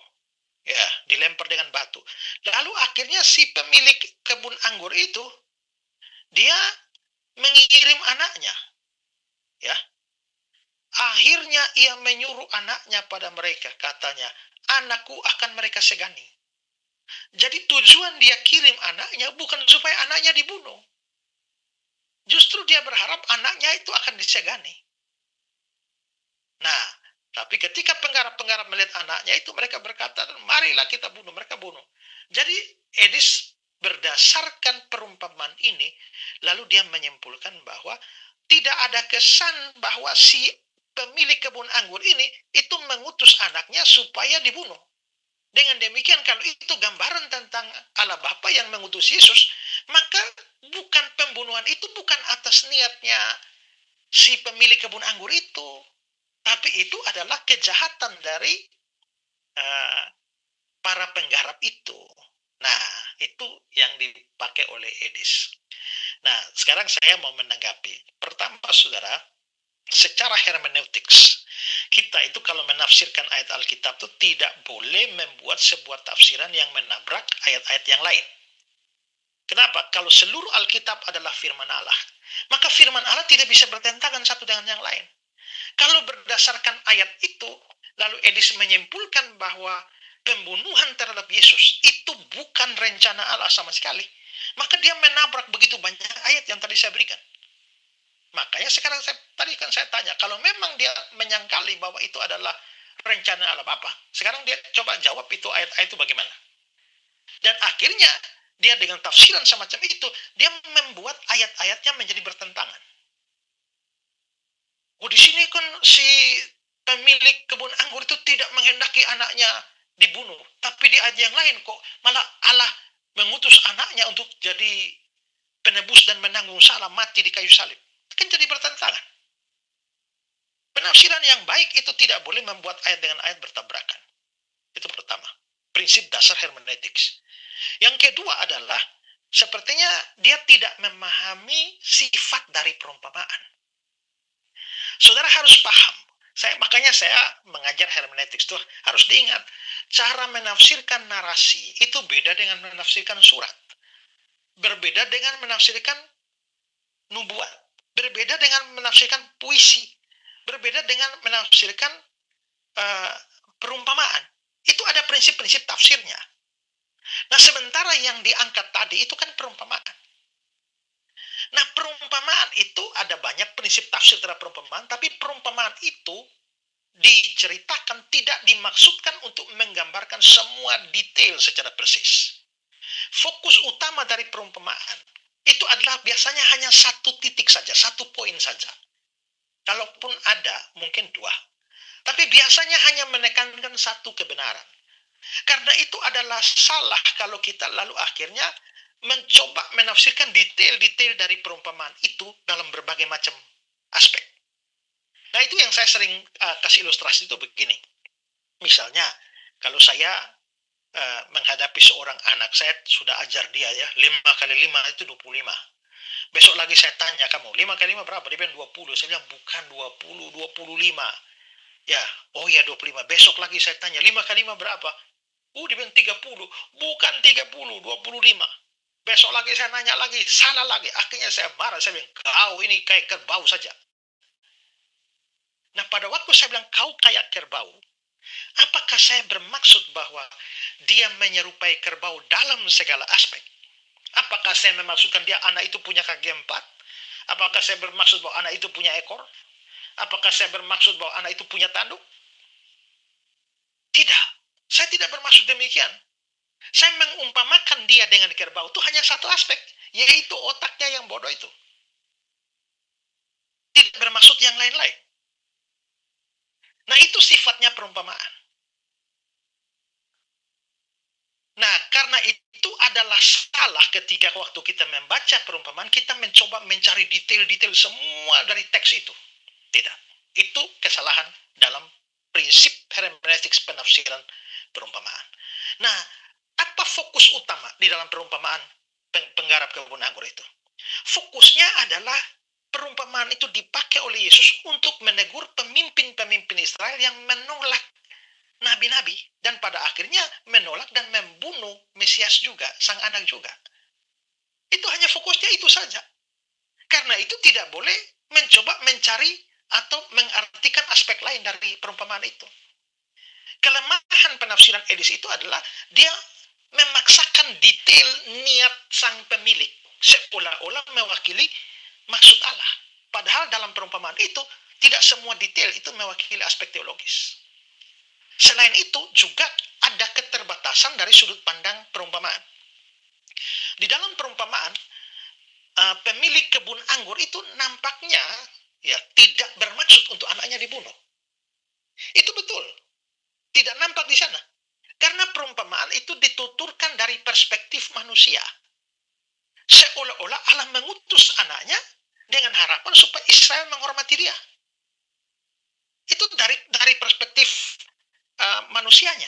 [SPEAKER 1] ya, dilempar dengan batu. Lalu akhirnya si pemilik kebun anggur itu, dia mengirim anaknya, ya. Akhirnya ia menyuruh anaknya pada mereka, katanya, anakku akan mereka segani. Jadi tujuan dia kirim anaknya bukan supaya anaknya dibunuh. Justru dia berharap anaknya itu akan disegani. Nah, tapi ketika penggarap-penggarap melihat anaknya itu, mereka berkata, marilah kita bunuh, mereka bunuh. Jadi Edis berdasarkan perumpamaan ini, lalu dia menyimpulkan bahwa tidak ada kesan bahwa si pemilik kebun anggur ini itu mengutus anaknya supaya dibunuh. Dengan demikian, kalau itu gambaran tentang Allah Bapa yang mengutus Yesus, maka bukan pembunuhan itu bukan atas niatnya si pemilik kebun anggur itu, tapi itu adalah kejahatan dari para penggarap itu. Nah, itu yang dipakai oleh Edis. Nah, sekarang saya mau menanggapi. Pertama, saudara, secara hermeneutics, kita itu kalau menafsirkan ayat Alkitab itu tidak boleh membuat sebuah tafsiran yang menabrak ayat-ayat yang lain. Kenapa? Kalau seluruh Alkitab adalah firman Allah, maka firman Allah tidak bisa bertentangan satu dengan yang lain. Kalau berdasarkan ayat itu, lalu Edis menyimpulkan bahwa pembunuhan terhadap Yesus itu bukan rencana Allah sama sekali, maka dia menabrak begitu banyak ayat yang tadi saya berikan. Makanya sekarang tadi kan saya tanya, kalau memang dia menyangkali bahwa itu adalah rencana Allah Bapa, sekarang dia coba jawab itu ayat-ayat itu bagaimana. Dan akhirnya dia dengan tafsiran semacam itu, dia membuat ayat-ayatnya menjadi bertentangan. Oh, di sini kan si pemilik kebun anggur itu tidak menghendaki anaknya dibunuh, tapi di ayat yang lain kok malah Allah mengutus anaknya untuk jadi penebus dan menanggung salah, mati di kayu salib. Kan jadi bertentangan. Penafsiran yang baik itu tidak boleh membuat ayat dengan ayat bertabrakan. Itu pertama. Prinsip dasar hermeneutics. Yang kedua adalah, sepertinya dia tidak memahami sifat dari perumpamaan. Saudara harus paham. Makanya saya mengajar hermeneutics itu harus diingat. Cara menafsirkan narasi itu beda dengan menafsirkan surat. Berbeda dengan menafsirkan nubuat. Berbeda dengan menafsirkan puisi. Berbeda dengan menafsirkan perumpamaan. Itu ada prinsip-prinsip tafsirnya. Nah, sementara yang diangkat tadi itu kan perumpamaan. Nah, perumpamaan itu ada banyak prinsip tafsir terhadap perumpamaan, tapi perumpamaan itu diceritakan tidak dimaksudkan untuk menggambarkan semua detail secara persis. Fokus utama dari perumpamaan itu adalah biasanya hanya satu titik saja, satu poin saja. Kalaupun ada, mungkin dua. Tapi biasanya hanya menekankan satu kebenaran. Karena itu adalah salah kalau kita lalu akhirnya mencoba menafsirkan detail-detail dari perumpamaan itu dalam berbagai macam aspek. Nah, itu yang saya sering kasih ilustrasi itu begini. Misalnya, kalau saya menghadapi seorang anak, saya sudah ajar dia ya, 5 kali 5 itu 25. Besok lagi saya tanya kamu, 5 kali 5 berapa? Dia bilang 20. Saya bilang bukan 20, 25. Ya, oh ya 25. Besok lagi saya tanya, 5 kali 5 berapa? Dia bilang 30. Bukan 30, 25. Besok lagi saya nanya lagi, salah lagi. Akhirnya saya marah, saya bilang, kau ini kayak kerbau saja. Nah, pada waktu saya bilang kau kayak kerbau, apakah saya bermaksud bahwa dia menyerupai kerbau dalam segala aspek? Apakah saya memaksudkan dia anak itu punya kaki 4? Apakah saya bermaksud bahwa anak itu punya ekor? Apakah saya bermaksud bahwa anak itu punya tanduk? Tidak. Saya tidak bermaksud demikian. Saya mengumpamakan dia dengan kerbau itu hanya satu aspek, yaitu otaknya yang bodoh itu. Tidak bermaksud yang lain-lain. Nah, itu sifatnya perumpamaan. Nah, karena itu adalah salah ketika waktu kita membaca perumpamaan, kita mencoba mencari detail-detail semua dari teks itu. Tidak. Itu kesalahan dalam prinsip hermeneutiks penafsiran perumpamaan. Nah, apa fokus utama di dalam perumpamaan penggarap kebun anggur itu? Fokusnya adalah perumpamaan itu dipakai oleh Yesus untuk menegur pemimpin-pemimpin Israel yang menolak nabi-nabi dan pada akhirnya menolak dan membunuh Mesias juga, sang anak juga. Itu hanya fokusnya itu saja. Karena itu tidak boleh mencoba mencari atau mengartikan aspek lain dari perumpamaan itu. Kelemahan penafsiran Edis itu adalah dia memaksakan detail niat sang pemilik seolah-olah mewakili maksud Allah. Padahal dalam perumpamaan itu tidak semua detail itu mewakili aspek teologis. Selain itu juga ada keterbatasan dari sudut pandang perumpamaan. Di dalam perumpamaan, pemilik kebun anggur itu nampaknya ya tidak bermaksud untuk anaknya dibunuh. Itu betul. Tidak nampak di sana. Karena perumpamaan itu dituturkan dari perspektif manusia. Seolah-olah Allah mengutus anaknya dengan harapan supaya Israel menghormati dia. Itu dari perspektif manusianya.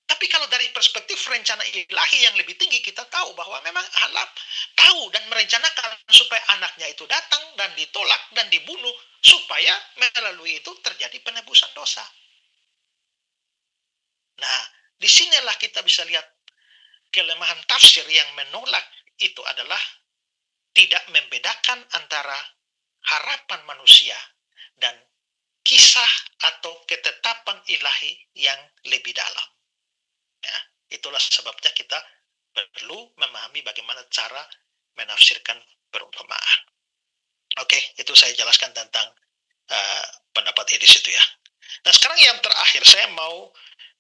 [SPEAKER 1] Tapi kalau dari perspektif rencana ilahi yang lebih tinggi, kita tahu bahwa memang Allah tahu dan merencanakan supaya anaknya itu datang dan ditolak dan dibunuh, supaya melalui itu terjadi penebusan dosa. Nah, disinilah kita bisa lihat kelemahan tafsir yang menolak itu adalah tidak membedakan antara harapan manusia dan kisah atau ketetapan ilahi yang lebih dalam. Ya, itulah sebabnya kita perlu memahami bagaimana cara menafsirkan perumpamaan. Oke, itu saya jelaskan tentang pendapat Edis itu ya. Nah, sekarang yang terakhir saya mau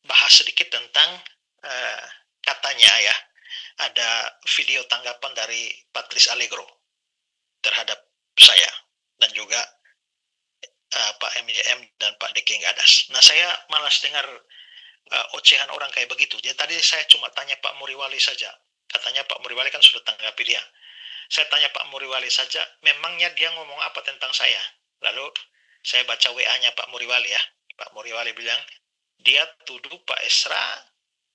[SPEAKER 1] bahas sedikit tentang katanya ya, ada video tanggapan dari Patrice Allegro terhadap saya dan juga Pak MYM dan Pak Deki Gadas. Nah, saya malas dengar ocehan orang kayak begitu. Jadi tadi saya cuma tanya Pak Muriwali saja. Katanya Pak Muriwali kan sudah tanggapi dia. Saya tanya Pak Muriwali saja, memangnya dia ngomong apa tentang saya? Lalu saya baca WA-nya Pak Muriwali ya. Pak Muriwali bilang, dia tuduh Pak Esra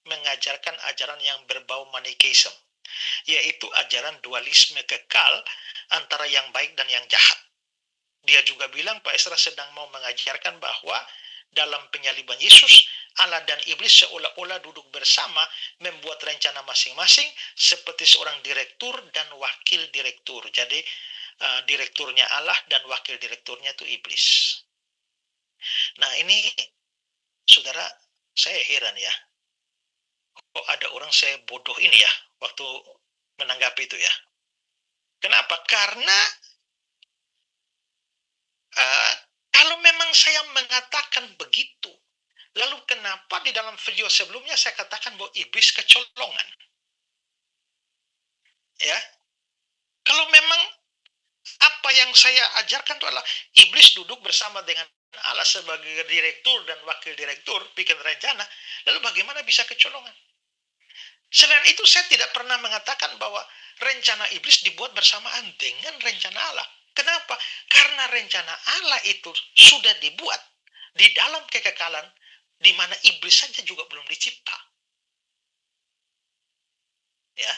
[SPEAKER 1] mengajarkan ajaran yang berbau Manikeism, yaitu ajaran dualisme kekal antara yang baik dan yang jahat. Dia juga bilang Pak Esra sedang mau mengajarkan bahwa dalam penyaliban Yesus, Allah dan iblis seolah-olah duduk bersama membuat rencana masing-masing seperti seorang direktur dan wakil direktur. Jadi direkturnya Allah dan wakil direkturnya itu iblis. Nah, ini saudara, saya heran ya. Kok ada orang saya bodoh ini ya waktu menanggapi itu ya. Kenapa? Karena kalau memang saya mengatakan begitu, lalu kenapa di dalam video sebelumnya saya katakan bahwa iblis kecolongan? Ya, kalau memang apa yang saya ajarkan itu adalah iblis duduk bersama dengan Allah sebagai direktur dan wakil direktur bikin rencana, lalu bagaimana bisa kecolongan? Selain itu saya tidak pernah mengatakan bahwa rencana iblis dibuat bersamaan dengan rencana Allah. Kenapa? Karena rencana Allah itu sudah dibuat di dalam kekekalan di mana iblis saja juga belum dicipta. Ya.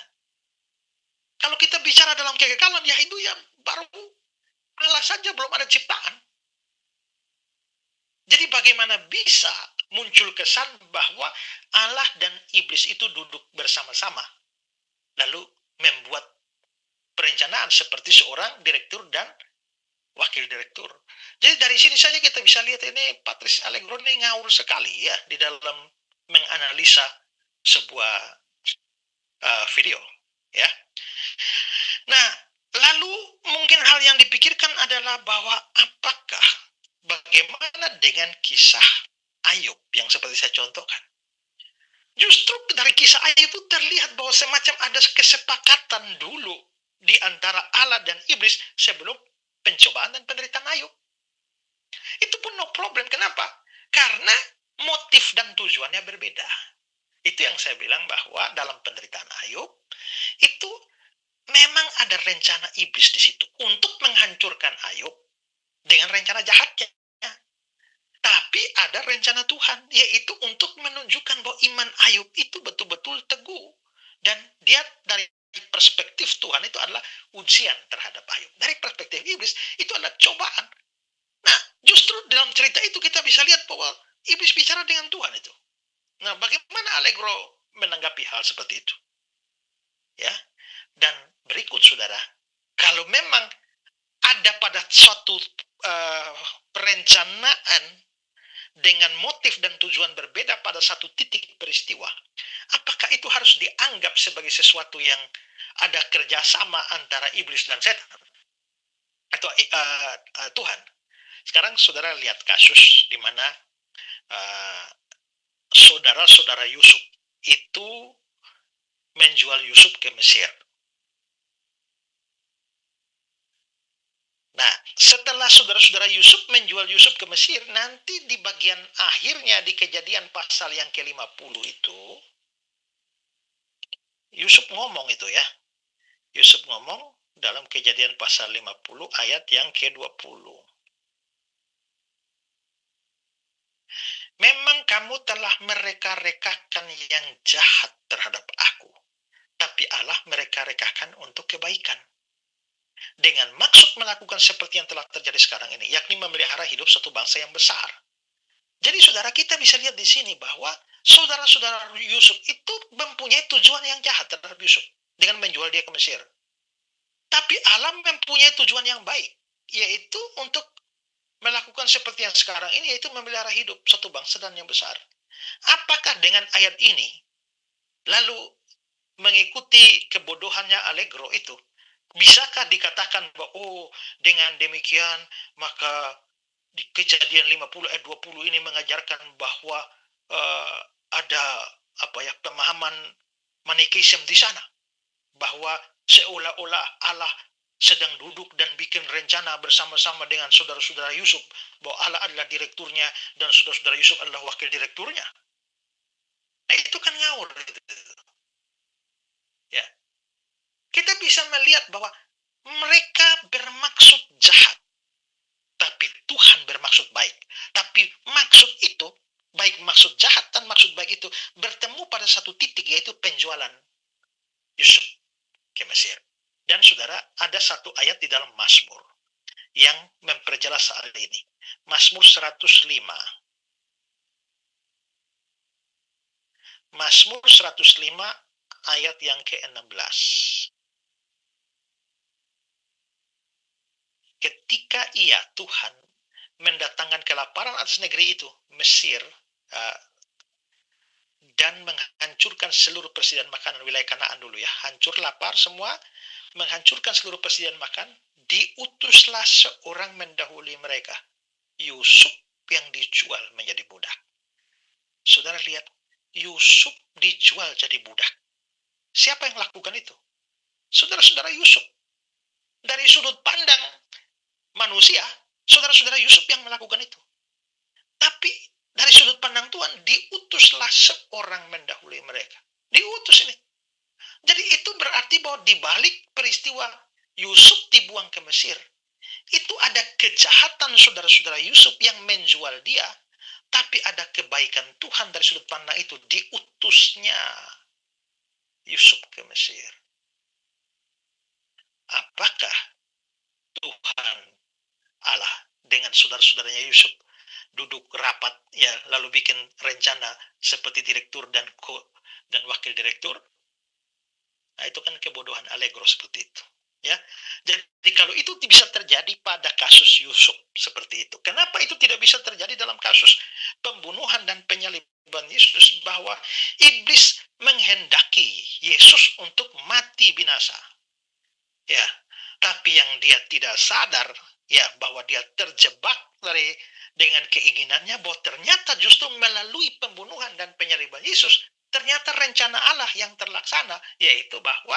[SPEAKER 1] Kalau kita bicara dalam kekekalan, ya itu ya baru Allah saja belum ada ciptaan. Jadi bagaimana bisa muncul kesan bahwa Allah dan iblis itu duduk bersama-sama, lalu membuat perencanaan seperti seorang direktur dan wakil direktur. Jadi dari sini saja kita bisa lihat ini Patrice Allegro ini ngawur sekali ya di dalam menganalisa sebuah video ya. Nah, lalu mungkin hal yang dipikirkan adalah bahwa apakah bagaimana dengan kisah Ayub yang seperti saya contohkan. Justru dari kisah Ayub itu terlihat bahwa semacam ada kesepakatan dulu di antara Allah dan iblis sebelum pencobaan dan penderitaan Ayub. Itu pun no problem. Kenapa? Karena motif dan tujuannya berbeda. Itu yang saya bilang bahwa dalam penderitaan Ayub itu memang ada rencana iblis di situ untuk menghancurkan Ayub dengan rencana jahatnya. Tapi ada rencana Tuhan, yaitu untuk menunjukkan bahwa iman Ayub itu betul-betul teguh. Dan dia dari perspektif Tuhan itu adalah ujian terhadap Ayub. Dari perspektif iblis itu adalah cobaan. Nah, justru dalam cerita itu kita bisa lihat bahwa iblis bicara dengan Tuhan itu. Nah, bagaimana Allegro menanggapi hal seperti itu? Ya. Dan berikut saudara, kalau memang ada pada suatu perencanaan dengan motif dan tujuan berbeda pada satu titik peristiwa, apakah itu harus dianggap sebagai sesuatu yang ada kerjasama antara iblis dan setan atau Tuhan? Sekarang saudara lihat kasus di mana saudara-saudara Yusuf itu menjual Yusuf ke Mesir. Nah, setelah saudara-saudara Yusuf menjual Yusuf ke Mesir, nanti di bagian akhirnya di Kejadian pasal yang ke-50 itu, Yusuf ngomong itu ya. Yusuf ngomong dalam Kejadian pasal 50 ayat yang ke-20. Memang kamu telah mereka-rekakan yang jahat terhadap aku, tapi Allah mereka-rekakan untuk kebaikan. Dengan maksud melakukan seperti yang telah terjadi sekarang ini, yakni memelihara hidup satu bangsa yang besar. Jadi saudara, kita bisa lihat di sini bahwa saudara-saudara Yusuf itu mempunyai tujuan yang jahat terhadap Yusuf dengan menjual dia ke Mesir. Tapi Allah mempunyai tujuan yang baik, yaitu untuk melakukan seperti yang sekarang ini, yaitu memelihara hidup satu bangsa dan yang besar. Apakah dengan ayat ini, lalu mengikuti kebodohannya Allegro itu, bisakah dikatakan bahwa dengan demikian maka Kejadian 50 ayat 20 ini mengajarkan bahwa ada pemahaman Manichaeism di sana, bahwa seolah-olah Allah sedang duduk dan bikin rencana bersama-sama dengan saudara-saudara Yusuf, bahwa Allah adalah direkturnya dan saudara-saudara Yusuf adalah wakil direkturnya. Nah, itu kan ngawur gitu. Ya. Kita bisa melihat bahwa mereka bermaksud jahat, tapi Tuhan bermaksud baik. Tapi maksud itu, baik maksud jahat dan maksud baik itu bertemu pada satu titik, yaitu penjualan Yusuf ke Mesir. Dan saudara, ada satu ayat di dalam Mazmur yang memperjelas hal ini. Mazmur 105. Mazmur 105 ayat yang ke-16. Ketika ia, Tuhan, mendatangkan kelaparan atas negeri itu, Mesir, dan menghancurkan seluruh persediaan makanan wilayah Kanaan dulu ya, hancur lapar semua, menghancurkan seluruh persediaan makan, diutuslah seorang mendahului mereka, Yusuf yang dijual menjadi budak. Saudara lihat, Yusuf dijual jadi budak. Siapa yang lakukan itu? Saudara-saudara Yusuf. Dari sudut pandang manusia, saudara-saudara Yusuf yang melakukan itu. Tapi dari sudut pandang Tuhan, diutuslah seorang mendahului mereka. Diutus ini. Jadi itu berarti bahwa di balik peristiwa Yusuf dibuang ke Mesir, itu ada kejahatan saudara-saudara Yusuf yang menjual dia, tapi ada kebaikan Tuhan dari sudut pandang itu, diutusnya Yusuf ke Mesir. Apakah Tuhan Allah dengan saudara-saudaranya Yusuf duduk rapat ya lalu bikin rencana seperti direktur dan wakil direktur? Nah, itu kan kebodohan Allegro seperti itu. Ya, jadi kalau itu bisa terjadi pada kasus Yusuf seperti itu, kenapa itu tidak bisa terjadi dalam kasus pembunuhan dan penyaliban Yesus, bahwa iblis menghendaki Yesus untuk mati binasa, ya, tapi yang dia tidak sadar ya bahwa dia terjebak dengan keinginannya, bahwa ternyata justru melalui pembunuhan dan penyaliban Yesus ternyata rencana Allah yang terlaksana, yaitu bahwa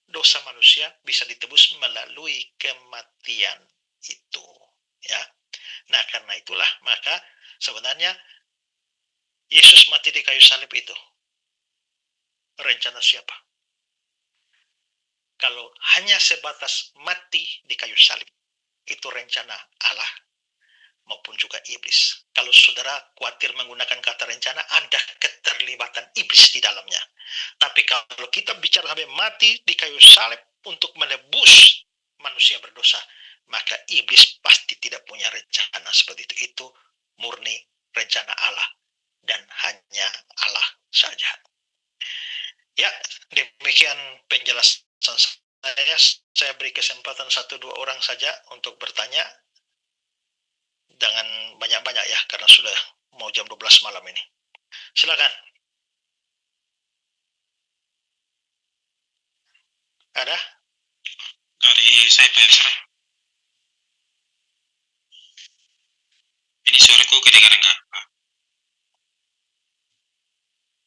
[SPEAKER 1] dosa manusia bisa ditebus melalui kematian itu, ya. Nah, karena itulah maka sebenarnya Yesus mati di kayu salib itu rencana siapa? Kalau hanya sebatas mati di kayu salib, itu rencana Allah maupun juga iblis. Kalau saudara khawatir menggunakan kata rencana, ada keterlibatan iblis di dalamnya. Tapi kalau kita bicara sampai mati di kayu salib untuk menebus manusia berdosa, maka iblis pasti tidak punya rencana seperti itu. Itu murni rencana Allah dan hanya Allah saja. Ya, demikian penjelasan saya. Saya beri kesempatan 1-2 orang saja untuk bertanya. Jangan banyak-banyak ya, karena sudah mau jam 12 malam ini. Silakan. Ada?
[SPEAKER 2] Dari saya Pak Esra. Ini suaraku kedengaran nggak, Pak?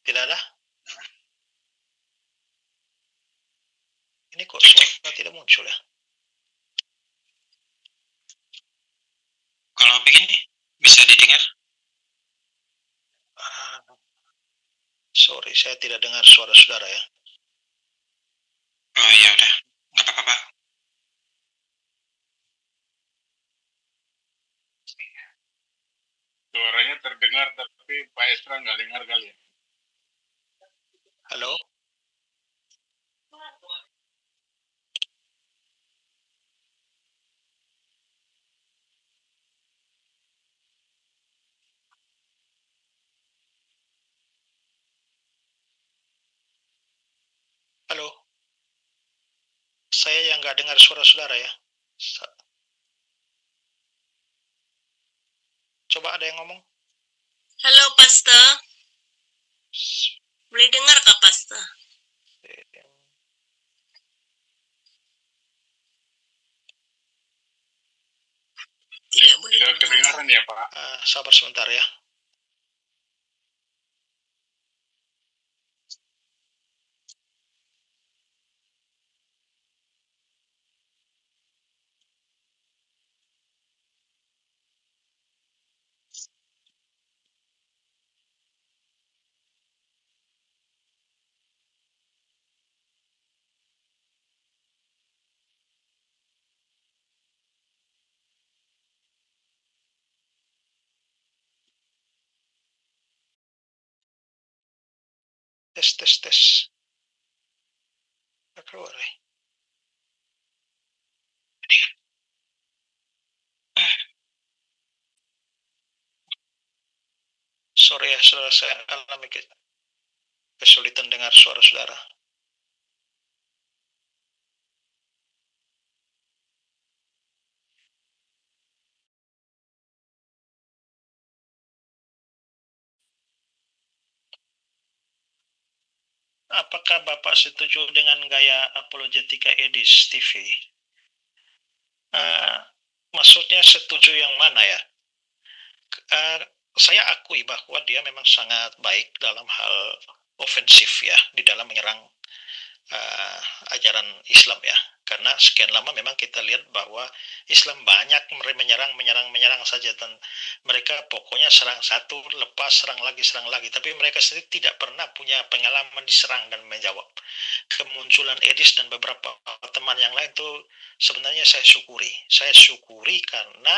[SPEAKER 1] Tidak ada? Ini kok suara tidak muncul ya?
[SPEAKER 2] Kalau begini, bisa didengar?
[SPEAKER 1] Sorry, saya tidak dengar suara saudara ya.
[SPEAKER 2] Oh ya udah, nggak apa-apa Pak.
[SPEAKER 3] Suaranya terdengar tapi Pak Esra nggak dengar kali ya.
[SPEAKER 1] Halo? Halo? Saya yang nggak dengar suara saudara ya. Coba ada yang ngomong.
[SPEAKER 4] Halo, Pastor. Boleh dengar kah, Pastor? Tidak boleh
[SPEAKER 3] Tidak kedengaran ya Pak.
[SPEAKER 1] Sabar sebentar ya. Tes. Keluar ya. Sorry ya, saudara, saya alami kesulitan dengar suara saudara. Apakah Bapak setuju dengan gaya apologetika Edis TV? Maksudnya setuju yang mana ya? Saya akui bahwa dia memang sangat baik dalam hal ofensif ya, di dalam menyerang ajaran Islam ya, karena sekian lama memang kita lihat bahwa Islam banyak menyerang saja, dan mereka pokoknya serang satu, lepas serang lagi, tapi mereka sendiri tidak pernah punya pengalaman diserang dan menjawab. Kemunculan Edis dan beberapa teman yang lain itu sebenarnya saya syukuri karena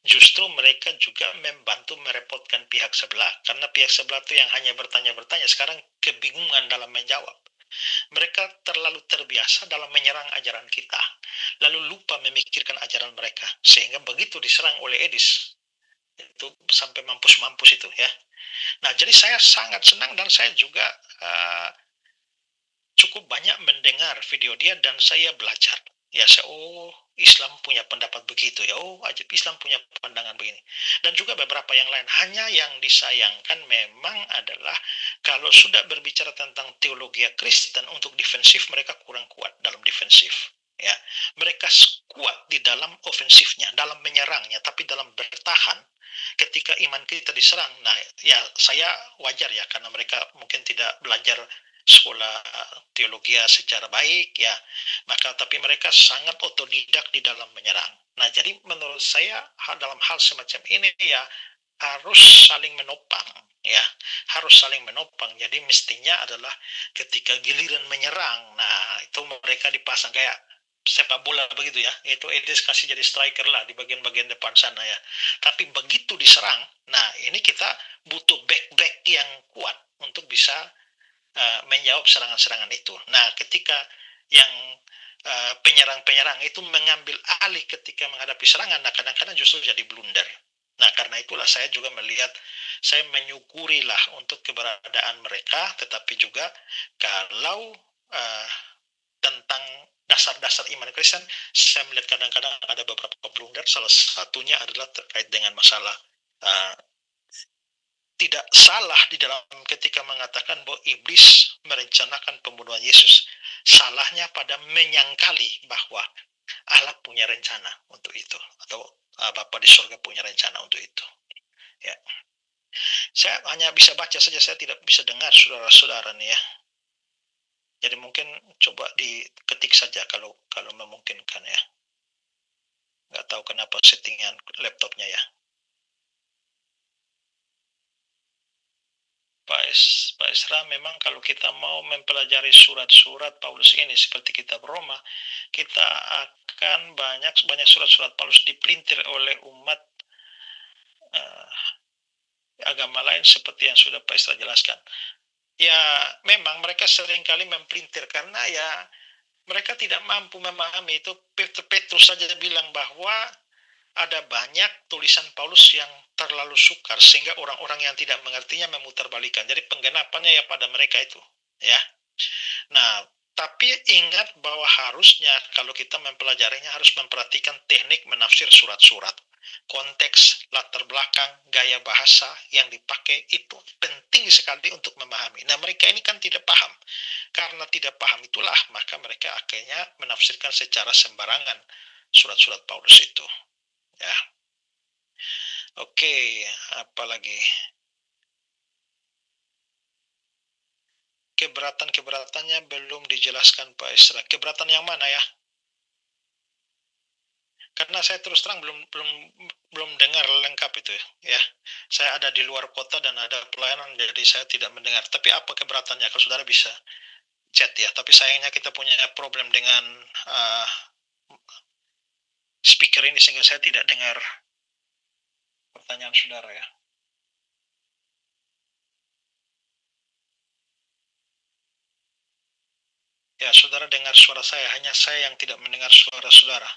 [SPEAKER 1] justru mereka juga membantu merepotkan pihak sebelah, karena pihak sebelah itu yang hanya bertanya sekarang kebingungan dalam menjawab. Mereka terlalu terbiasa dalam menyerang ajaran kita, lalu lupa memikirkan ajaran mereka, sehingga begitu diserang oleh Edis, itu sampai mampus itu ya. Nah, jadi saya sangat senang, dan saya juga cukup banyak mendengar video dia, dan saya belajar. Ya, Islam punya pendapat begitu ya. Islam punya pandangan begini. Dan juga beberapa yang lain. Hanya yang disayangkan memang adalah kalau sudah berbicara tentang teologi Kristen untuk defensif, mereka kurang kuat dalam defensif. Ya, mereka kuat di dalam ofensifnya, dalam menyerangnya, tapi dalam bertahan ketika iman kita diserang. Nah, ya saya wajar ya, karena mereka mungkin tidak belajar sekolah teologi secara baik ya, maka tapi mereka sangat otodidak di dalam menyerang. Nah, jadi menurut saya dalam hal semacam ini ya harus saling menopang ya, harus saling menopang. Jadi mestinya adalah ketika giliran menyerang, nah itu mereka dipasang kayak sepak bola begitu ya, itu Edis kasih jadi striker lah di bagian-bagian depan sana ya. Tapi begitu diserang, nah ini kita butuh back yang kuat untuk bisa menjawab serangan-serangan itu. Nah, ketika yang penyerang-penyerang itu mengambil alih ketika menghadapi serangan, nah kadang-kadang justru jadi blunder. Nah, karena itulah saya juga melihat, saya menyukurilah untuk keberadaan mereka, tetapi juga kalau tentang dasar-dasar iman Kristen, saya melihat kadang-kadang ada beberapa blunder. Salah satunya adalah terkait dengan masalah tidak salah di dalam ketika mengatakan bahwa iblis merencanakan pembunuhan Yesus. Salahnya pada menyangkali bahwa Allah punya rencana untuk itu, atau Bapa di surga punya rencana untuk itu. Ya, saya hanya bisa baca saja, saya tidak bisa dengar saudara-saudara nih ya. Jadi mungkin coba diketik saja kalau memungkinkan ya. Nggak tahu kenapa settingan laptopnya ya. Pak Isra, memang kalau kita mau mempelajari surat-surat Paulus ini seperti kitab Roma, kita akan banyak surat-surat Paulus dipelintir oleh umat agama lain seperti yang sudah Pak Isra jelaskan. Ya, memang mereka seringkali mempelintir karena ya mereka tidak mampu memahami itu. Petrus saja bilang bahwa ada banyak tulisan Paulus yang terlalu sukar sehingga orang-orang yang tidak mengertinya memutarbalikan. Jadi penggenapannya ya pada mereka itu, ya. Nah, tapi ingat bahwa harusnya kalau kita mempelajarinya harus memperhatikan teknik menafsir surat-surat. Konteks, latar belakang, gaya bahasa yang dipakai itu penting sekali untuk memahami. Nah, mereka ini kan tidak paham. Karena tidak paham itulah maka mereka akhirnya menafsirkan secara sembarangan surat-surat Paulus itu. Ya. Oke, apalagi keberatan-keberatannya belum dijelaskan Pak Isra. Keberatan yang mana ya? Karena saya terus terang belum dengar lengkap itu ya. Saya ada di luar kota dan ada pelayanan, jadi saya tidak mendengar. Tapi apa keberatannya? Kalau saudara bisa chat ya. Tapi sayangnya kita punya problem dengan speaker ini sehingga saya tidak dengar pertanyaan saudara ya. Ya, saudara dengar suara saya, hanya saya yang tidak mendengar suara saudara.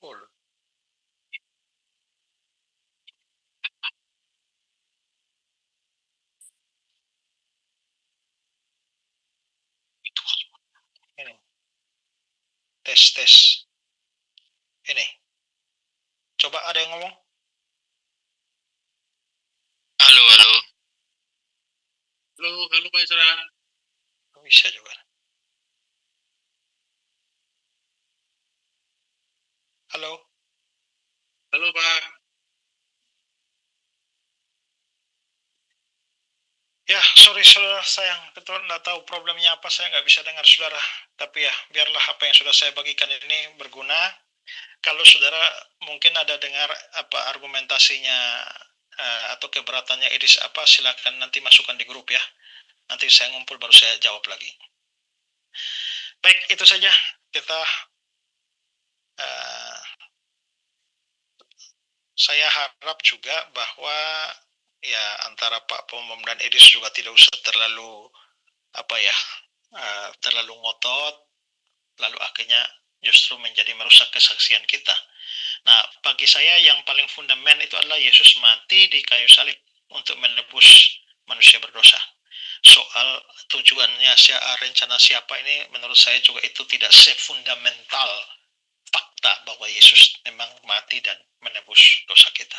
[SPEAKER 1] Full. Ini. Tes. Ini. Coba ada yang ngomong?
[SPEAKER 2] Halo.
[SPEAKER 3] Halo Pak Isra.
[SPEAKER 1] Bisa juga. Ya, sorry saudara, saya betul nggak tahu problemnya apa, saya nggak bisa dengar saudara. Tapi ya, biarlah apa yang sudah saya bagikan ini berguna. Kalau saudara mungkin ada dengar apa argumentasinya atau keberatannya Edis apa, silakan nanti masukkan di grup ya. Nanti saya ngumpul baru saya jawab lagi. Baik, itu saja. Kita saya harap juga bahwa ya antara Pak Pomom dan Edis juga tidak usah terlalu terlalu ngotot, lalu akhirnya justru menjadi merusak kesaksian kita. Nah, bagi saya yang paling fundamental itu adalah Yesus mati di kayu salib untuk menebus manusia berdosa. Soal tujuannya, rencana siapa ini, menurut saya juga itu tidak sefundamental fakta bahwa Yesus memang mati dan menebus dosa kita.